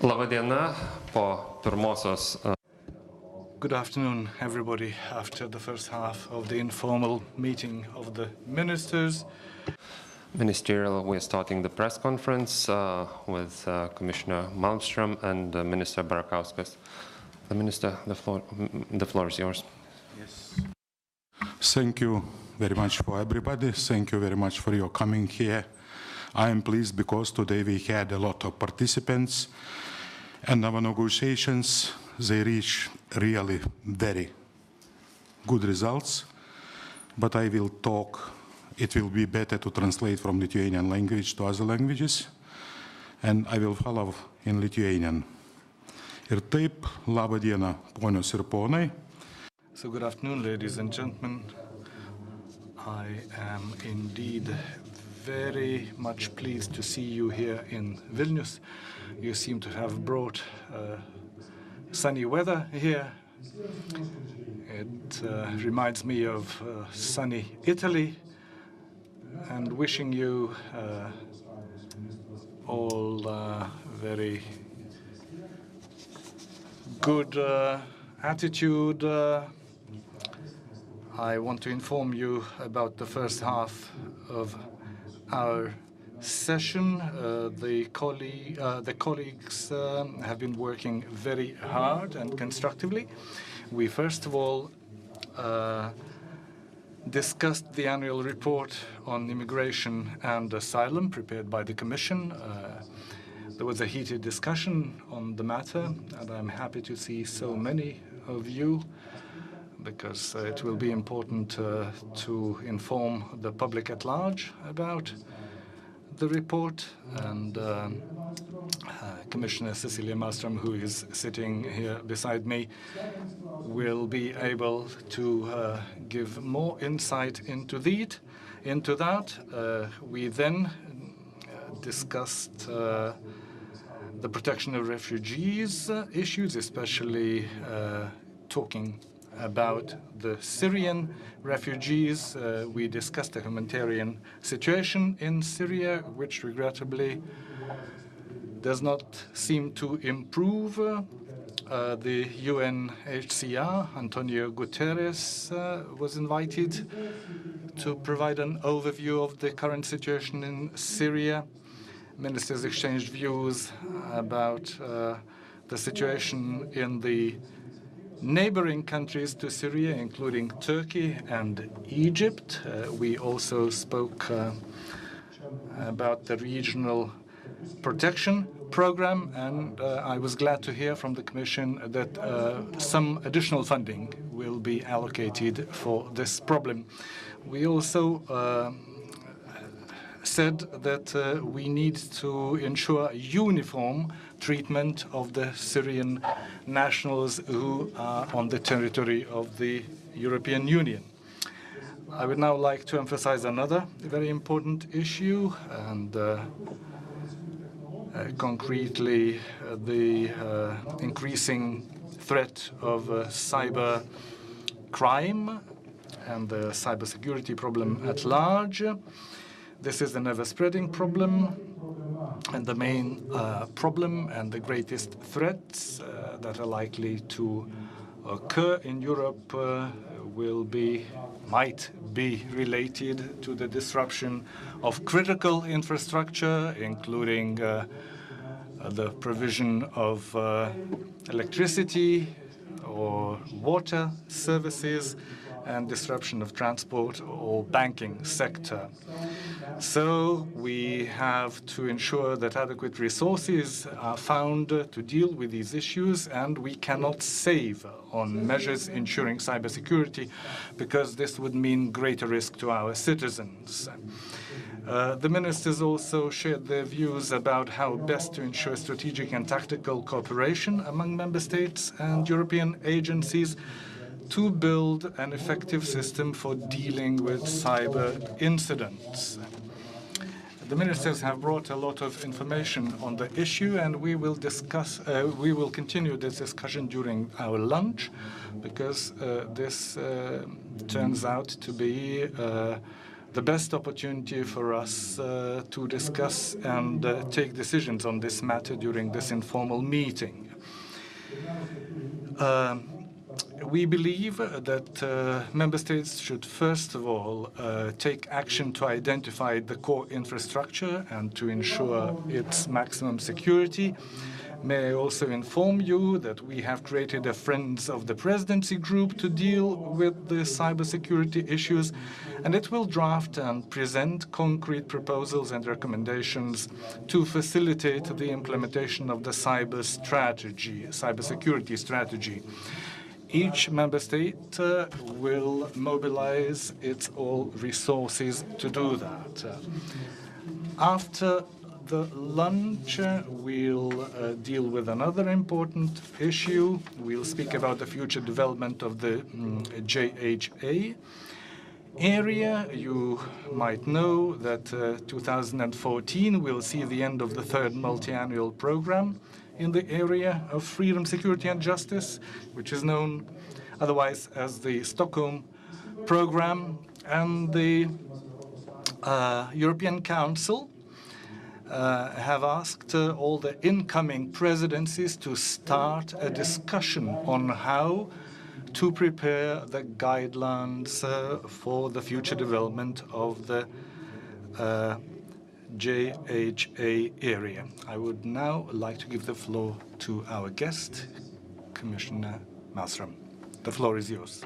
Labadiena po pirmosios. Good afternoon, everybody. After the first half of the informal meeting of the ministers, Ministerial, we're starting the press conference with Commissioner Malmström and Minister Barakauskas. The Minister, the floor is yours. Yes. Thank you very much for everybody. Thank you very much for your coming here. I am pleased because today we had a lot of participants and our negotiations, they reach really very good results. But I will talk, it will be better to translate from Lithuanian language to other languages, and I will follow in Lithuanian. Ir taip, laba diena, ponios ir ponai. So good afternoon, ladies and gentlemen. I am indeed very much pleased to see you here in Vilnius. You seem to have brought sunny weather here. It reminds me of sunny Italy, and wishing you all very good attitude. I want to inform you about the first half of our session. The colleagues have been working very hard and constructively. We first of all discussed the annual report on immigration and asylum prepared by the Commission. There was a heated discussion on the matter, and I'm happy to see so many of you, because it will be important to inform the public at large about the report. And Commissioner Cecilia Malmström, who is sitting here beside me, will be able to give more insight into that. We then discussed the protection of refugees issues, especially talking about the Syrian refugees. We discussed the humanitarian situation in Syria, which regrettably does not seem to improve. The UNHCR, Antonio Guterres, was invited to provide an overview of the current situation in Syria. Ministers exchanged views about the situation in the neighboring countries to Syria, including Turkey and Egypt. We also spoke about the regional protection program, and I was glad to hear from the Commission that some additional funding will be allocated for this problem. We also said that we need to ensure uniform treatment of the Syrian nationals who are on the territory of the European Union. I would now like to emphasize another very important issue, and concretely the increasing threat of cyber crime and the cybersecurity problem at large. This is an ever-spreading problem, and the main problem and the greatest threats that are likely to occur in Europe might be related to the disruption of critical infrastructure, including the provision of electricity or water services, and disruption of transport or banking sector. So we have to ensure that adequate resources are found to deal with these issues, and we cannot save on measures ensuring cybersecurity, because this would mean greater risk to our citizens. The ministers also shared their views about how best to ensure strategic and tactical cooperation among member states and European agencies to build an effective system for dealing with cyber incidents. The ministers have brought a lot of information on the issue, and we will continue this discussion during our lunch, because this turns out to be the best opportunity for us to discuss and take decisions on this matter during this informal meeting. We believe that member states should first of all take action to identify the core infrastructure and to ensure its maximum security. May I also inform you that we have created a Friends of the Presidency group to deal with the cybersecurity issues, and it will draft and present concrete proposals and recommendations to facilitate the implementation of the cybersecurity strategy. Each member state will mobilize its all resources to do that. After the lunch, we'll deal with another important issue. We'll speak about the future development of the JHA area. You might know that 2014 will see the end of the third multi-annual program in the area of freedom, security and justice, which is known otherwise as the Stockholm Program. And the European Council have asked all the incoming presidencies to start a discussion on how to prepare the guidelines for the future development of the JHA area. I would now like to give the floor to our guest, Commissioner Malmström. The floor is yours.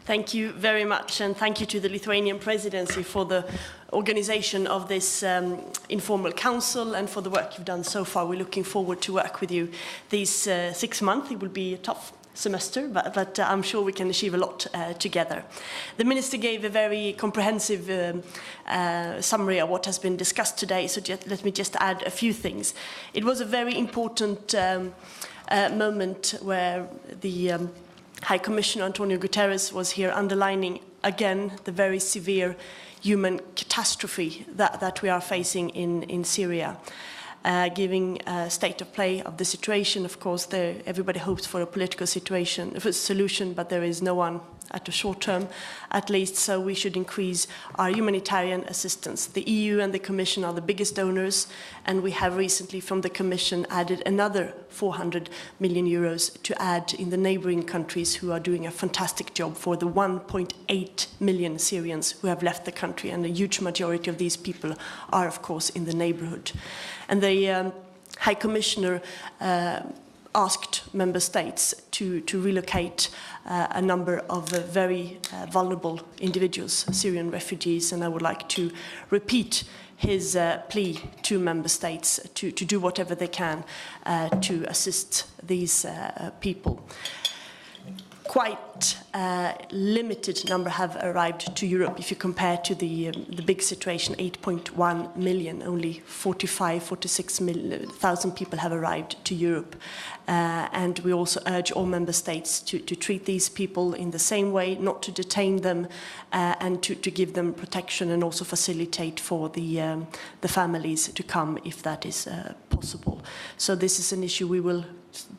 Thank you very much, and thank you to the Lithuanian presidency for the organization of this informal council and for the work you've done so far. We're looking forward to work with you these 6 months. It will be a tough semester, but I'm sure we can achieve a lot together. The Minister gave a very comprehensive summary of what has been discussed today, so let me just add a few things. It was a very important moment where the High Commissioner Antonio Guterres was here underlining again the very severe human catastrophe that we are facing in Syria. Giving a state of play of the situation. Of course, everybody hopes for a political solution, but there is no one at the short term, at least, so we should increase our humanitarian assistance. The EU and the Commission are the biggest donors, and we have recently from the Commission added another 400 million euros to add in the neighboring countries who are doing a fantastic job for the 1.8 million Syrians who have left the country, and a huge majority of these people are, of course, in the neighborhood. And the High Commissioner asked member states to relocate a number of very vulnerable individuals, Syrian refugees, and I would like to repeat his plea to member states to do whatever they can to assist these people. Quite limited number have arrived to Europe. If you compare to the big situation, 8.1 million, only 46,000 people have arrived to Europe. And we also urge all member states to treat these people in the same way, not to detain them, and to give them protection and also facilitate for the families to come if that is possible. So this is an issue we will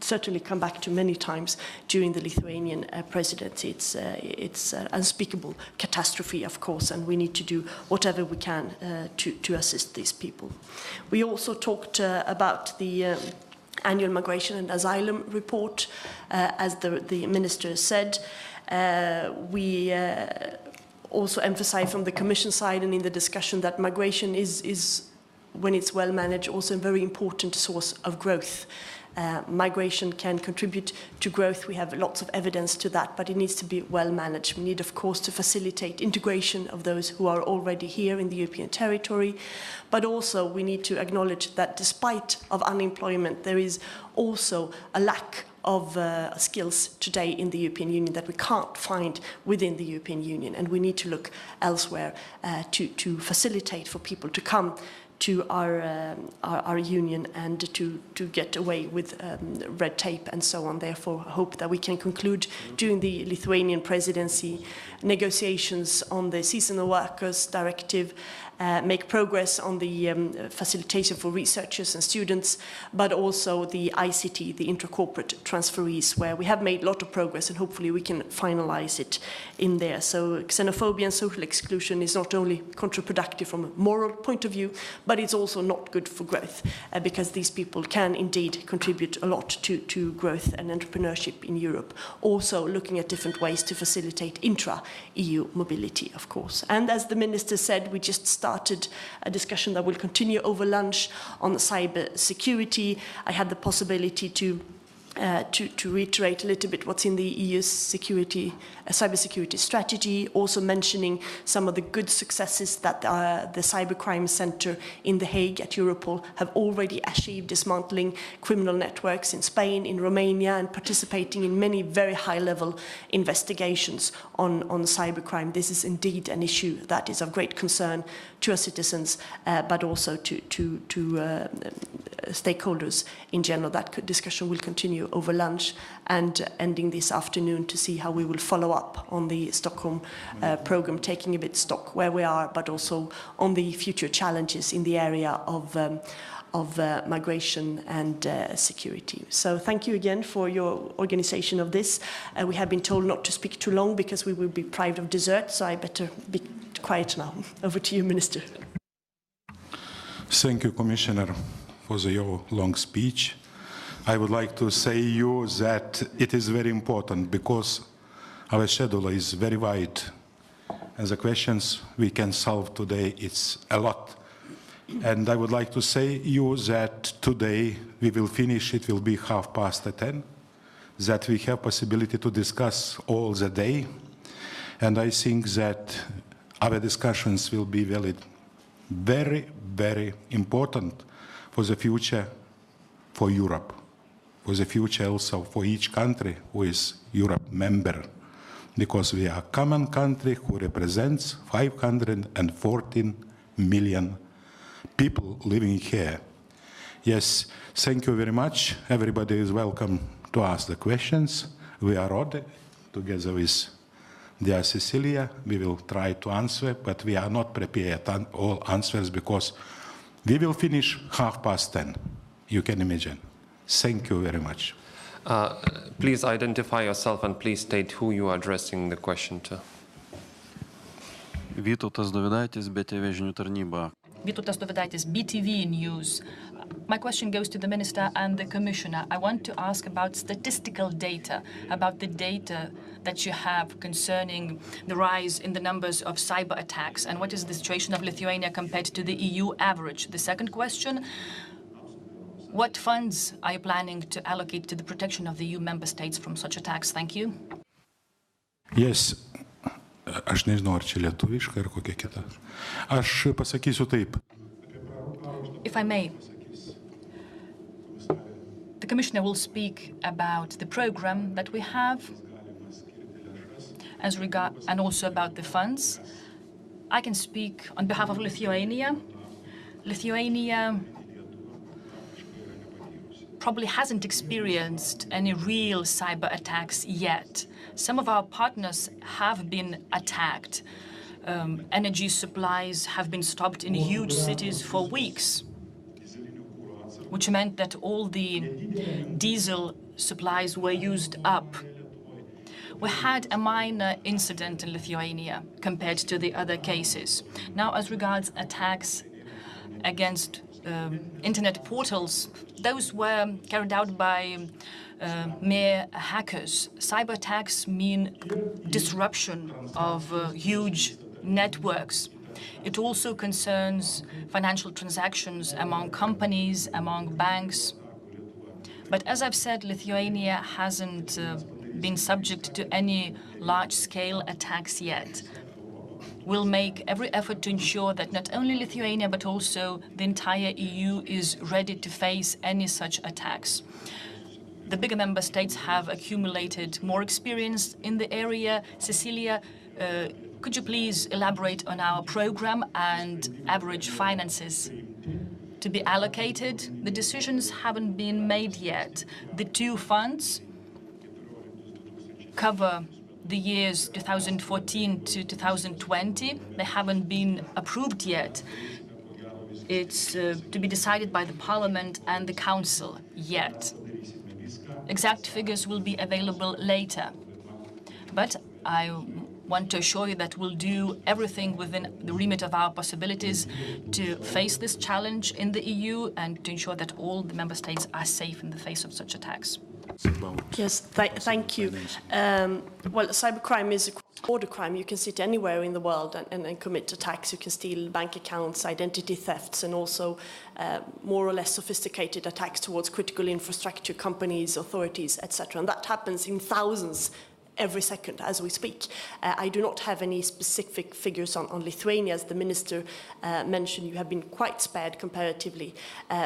certainly come back to many times during the Lithuanian presidency. It's an unspeakable catastrophe, of course, and we need to do whatever we can to assist these people. We also talked about the annual migration and asylum report. As the minister said, we also emphasize from the Commission side and in the discussion that migration is, when it's well managed, also a very important source of growth. Migration can contribute to growth. We have lots of evidence to that, but it needs to be well managed. We need, of course, to facilitate integration of those who are already here in the European territory, but also we need to acknowledge that despite of unemployment, there is also a lack of skills today in the European Union that we can't find within the European Union, and we need to look elsewhere to facilitate for people to come to our union and to get away with red tape and so on. Therefore, I hope that we can conclude during the Lithuanian presidency negotiations on the seasonal workers directive make progress on the facilitation for researchers and students, but also the ICT, the intra-corporate transferees, where we have made a lot of progress and hopefully we can finalize it in there. So xenophobia and social exclusion is not only counterproductive from a moral point of view, but it's also not good for growth, because these people can indeed contribute a lot to growth and entrepreneurship in Europe. Also looking at different ways to facilitate intra-EU mobility, of course. And as the Minister said, we just started a discussion that will continue over lunch on cyber security. I had the possibility to reiterate a little bit what's in the EU's cybersecurity strategy, also mentioning some of the good successes that the Cybercrime Center in The Hague at Europol have already achieved, dismantling criminal networks in Spain, in Romania, and participating in many very high-level investigations on cybercrime. This is indeed an issue that is of great concern to our citizens, but also to stakeholders in general. That discussion will continue over lunch and ending this afternoon to see how we will follow up on the Stockholm program, taking a bit stock where we are, but also on the future challenges in the area of migration and security. So thank you again for your organization of this. We have been told not to speak too long because we will be deprived of dessert, so I better be quiet now. Over to you, Minister. Thank you, Commissioner, for your long speech. I would like to say you that it is very important because our schedule is very wide and the questions we can solve today, it's a lot. And I would like to say you that today we will finish, it will be 10:30, that we have possibility to discuss all the day. And I think that our discussions will be very, very important for the future for Europe, for the future also for each country who is Europe member, because we are a common country who represents 514 million people living here. Yes, thank you very much. Everybody is welcome to ask the questions. We are ready together with dear Cecilia. We will try to answer, but we are not prepared on all answers because we will finish 10:30. You can imagine. Thank you very much. Please identify yourself and please state who you are addressing the question to. Vytautas Dovydaitis, BTV žinių tarnyba. Vytautas Dovydaitis, BTV News. My question goes to the Minister and the Commissioner. I want to ask about statistical data, about the data that you have concerning the rise in the numbers of cyber attacks, and what is the situation of Lithuania compared to the EU average. The second question, what funds are you planning to allocate to the protection of the EU member states from such attacks? Thank you. Yes. Aš nežinau, ar čia lietuviška ar kokia kita. Aš pasakysiu taip. If I may, the Commissioner will speak about the program that we have and also about the funds. I can speak on behalf of Lithuania. Lithuania probably hasn't experienced any real cyber attacks yet. Some of our partners have been attacked. Energy supplies have been stopped in huge cities for weeks, which meant that all the diesel supplies were used up. We had a minor incident in Lithuania compared to the other cases. Now, as regards attacks against internet portals, those were carried out by mere hackers. Cyber attacks mean disruption of huge networks. It also concerns financial transactions among companies, among banks. But as I've said, Lithuania hasn't been subject to any large-scale attacks yet. We'll make every effort to ensure that not only Lithuania, but also the entire EU is ready to face any such attacks. The bigger member states have accumulated more experience in the area. Cecilia, could you please elaborate on our program and average finances to be allocated? The decisions haven't been made yet. The two funds cover the years 2014 to 2020. They haven't been approved yet. It's to be decided by the Parliament and the Council yet. Exact figures will be available later. But I want to assure you that we'll do everything within the remit of our possibilities to face this challenge in the EU and to ensure that all the member states are safe in the face of such attacks. Yes, thank you. Well, cybercrime is a border crime. You can sit anywhere in the world and commit attacks. You can steal bank accounts, identity thefts, and also more or less sophisticated attacks towards critical infrastructure, companies, authorities, etc. And that happens in thousands every second as we speak. I do not have any specific figures on Lithuania. As the minister mentioned, you have been quite spared comparatively,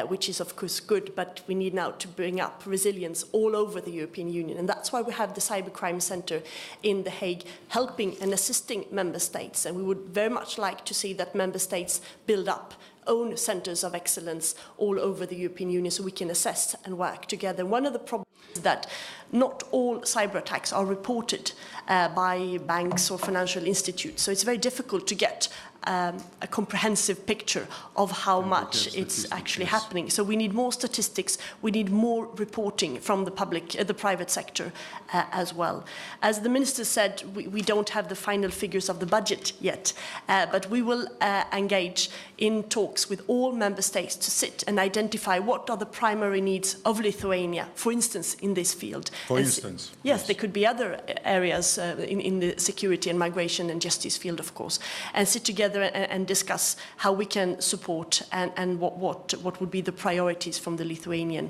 which is of course good, but we need now to bring up resilience all over the European Union. And that's why we have the Cybercrime Centre in The Hague helping and assisting member states. And we would very much like to see that member states build up own centres of excellence all over the European Union so we can assess and work together. One of the problems is that not all cyber attacks are reported by banks or financial institutes. So it's very difficult to get a comprehensive picture of how much it's actually happening. So we need more statistics, we need more reporting from the public, the private sector as well. As the minister said, we don't have the final figures of the budget yet, but we will engage in talks with all member states to sit and identify what are the primary needs of Lithuania, for instance, in this field. For instance? Yes, there could be other areas in the security and migration and justice field, of course, and sit together and discuss how we can support and what would be the priorities from the Lithuanian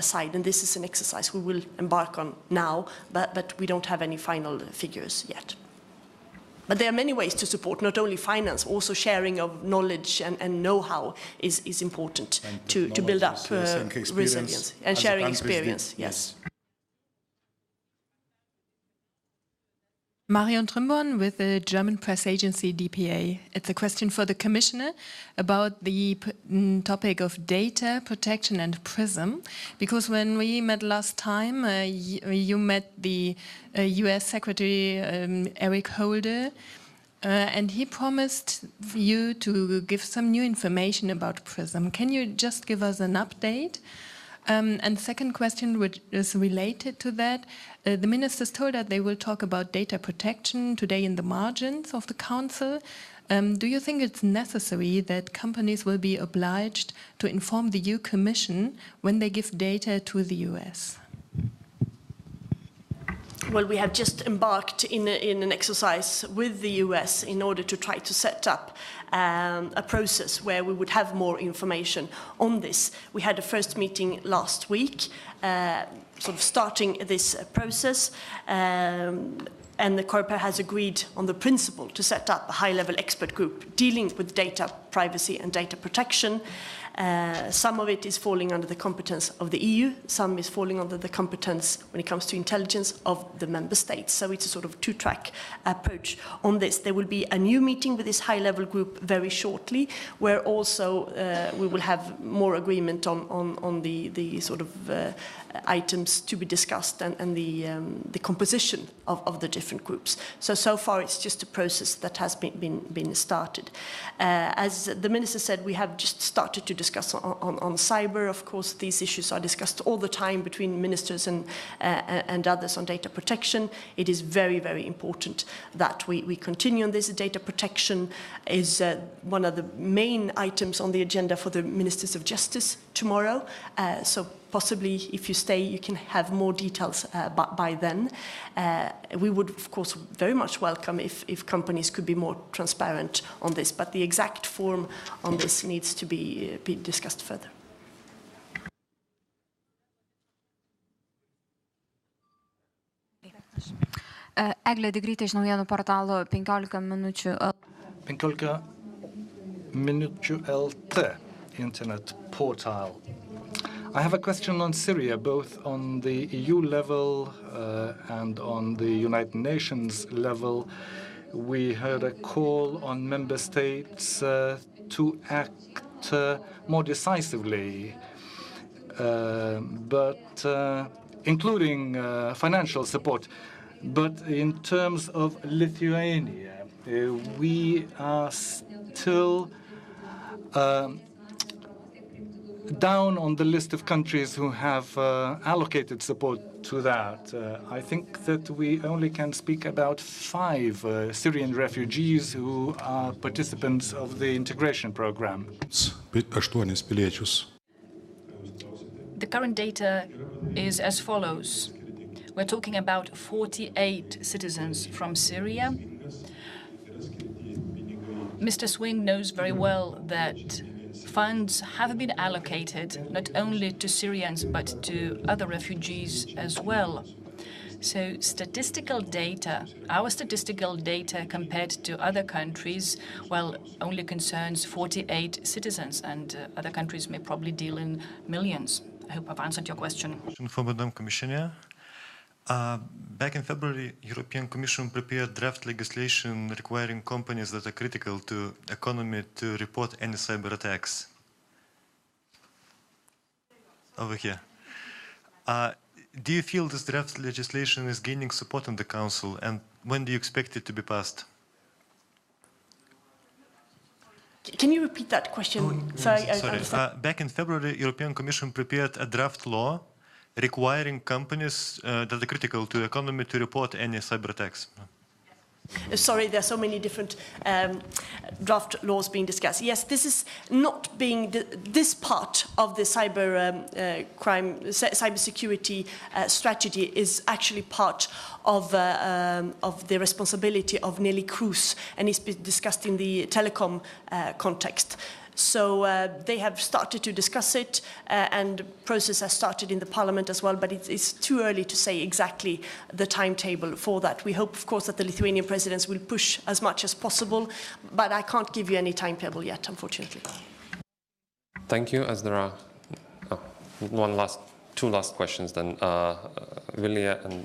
side. And this is an exercise we will embark on now, but we don't have any final figures yet. But there are many ways to support, not only finance, also sharing of knowledge and know-how is important to build up resilience and sharing experience. Yes. Marion Trimborn with the German press agency DPA. It's a question for the Commissioner about the topic of data protection and PRISM, because when we met last time, you met the US Secretary Eric Holder, and he promised you to give some new information about PRISM. Can you just give us an update? And second question, which is related to that, the ministers told us they will talk about data protection today in the margins of the Council. Do you think it's necessary that companies will be obliged to inform the EU Commission when they give data to the US? Well, we have just embarked in an exercise with the US in order to try to set up a process where we would have more information on this. We had a first meeting last week, sort of starting this process, and the COREPER has agreed on the principle to set up a high-level expert group dealing with data privacy and data protection. Some of it is falling under the competence of the EU, some is falling under the competence when it comes to intelligence of the member states. So it's a sort of two-track approach on this. There will be a new meeting with this high-level group very shortly, where also we will have more agreement on the sort of items to be discussed and the composition of the different groups. So far it's just a process that has been started. As the minister said, we have just started to discuss on cyber. Of course, these issues are discussed all the time between ministers and others on data protection. It is very, very important that we continue on this. Data protection is one of the main items on the agenda for the Ministers of Justice tomorrow. So possibly, if you stay, you can have more details by then. We would, of course, very much welcome if companies could be more transparent on this, but the exact form on this needs to be discussed further. Eglė Digrytė iš naujienų portalo 15 minučių. 15 minučių LT internet portal. I have a question on Syria, both on the EU level and on the United Nations level. We heard a call on member states to act more decisively, but including financial support. But in terms of Lithuania, we are still down on the list of countries who have allocated support to that. I think that we only can speak about 5 Syrian refugees who are participants of the integration program. 8 piliečius. The current data is as follows. We're talking about 48 citizens from Syria. Mr. Swing knows very well that funds have been allocated not only to Syrians but to other refugees as well. So statistical data, our statistical data compared to other countries, well, only concerns 48 citizens, and other countries may probably deal in millions. I hope I've answered your question. For Madam Commissioner. Back in February, European Commission prepared draft legislation requiring companies that are critical to economy to report any cyber attacks. Over here. Do you feel this draft legislation is gaining support in the Council, and when do you expect it to be passed? Can you repeat that question? Sorry. Back in February, European Commission prepared a draft law requiring companies that are critical to the economy to report any cyber attacks. Sorry, there are so many different draft laws being discussed. Yes, this is not being this part of the cybersecurity strategy is actually part of the responsibility of Nelly Cruz, and it's been discussed in the telecom context. So they have started to discuss it, and the process has started in the Parliament as well, but it's too early to say exactly the timetable for that. We hope, of course, that the Lithuanian presidency will push as much as possible, but I can't give you any timetable yet, unfortunately. Thank you. As there are two last questions, then Vilija and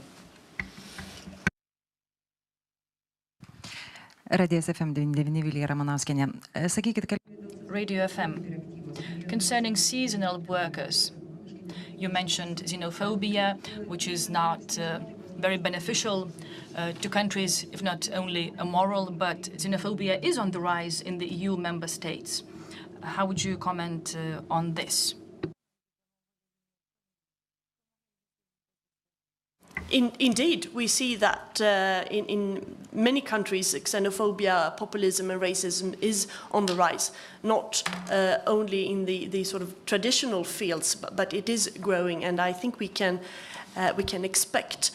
Radijas FM 99 Vilija Ramanauskienė. Sakykit, Radio FM. Concerning seasonal workers, you mentioned xenophobia, which is not very beneficial to countries, if not only immoral, but xenophobia is on the rise in the EU member states. How would you comment on this? Indeed, we see that in many countries, xenophobia, populism and racism is on the rise, not only in the sort of traditional fields, but it is growing, and I think we can expect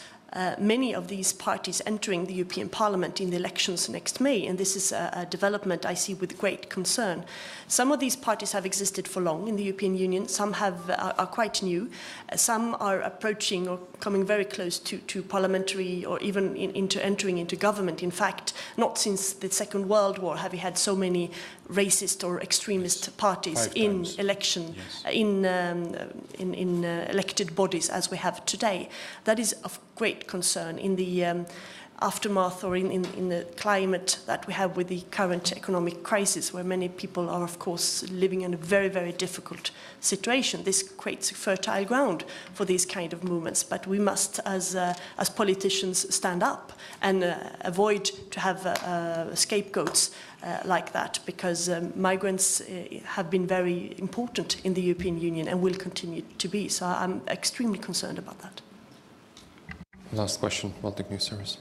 many of these parties entering the European Parliament in the elections next May, and this is a development I see with great concern. Some of these parties have existed for long in the European Union, some are quite new, some are approaching or coming very close to parliamentary or even entering into government. In fact, not since the Second World War have we had so many racist or extremist parties in election, yes, in elected bodies as we have today. That is of great concern in the aftermath or in the climate that we have with the current economic crisis, where many people are, of course, living in a very, very difficult situation. This creates fertile ground for these kind of movements, but we must, as politicians, stand up and avoid to have scapegoats like that, because migrants have been very important in the European Union and will continue to be. So I'm extremely concerned about that. Last question, Baltic News Service.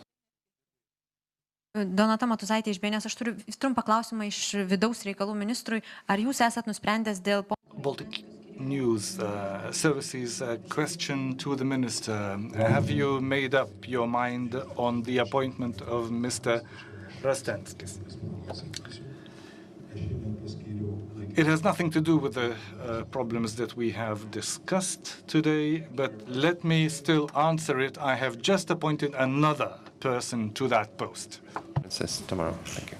Donata Matuzaitė iš Benės, aš turiu trumpą klausimą iš vidaus reikalų ministrui. Ar jūs esat nusprendęs dėl... Baltic News Services question to the minister. Have you made up your mind on the appointment of Mr. Rastenskis? It has nothing to do with the problems that we have discussed today, but let me still answer it. I have just appointed another person to that post. It says tomorrow. Thank you.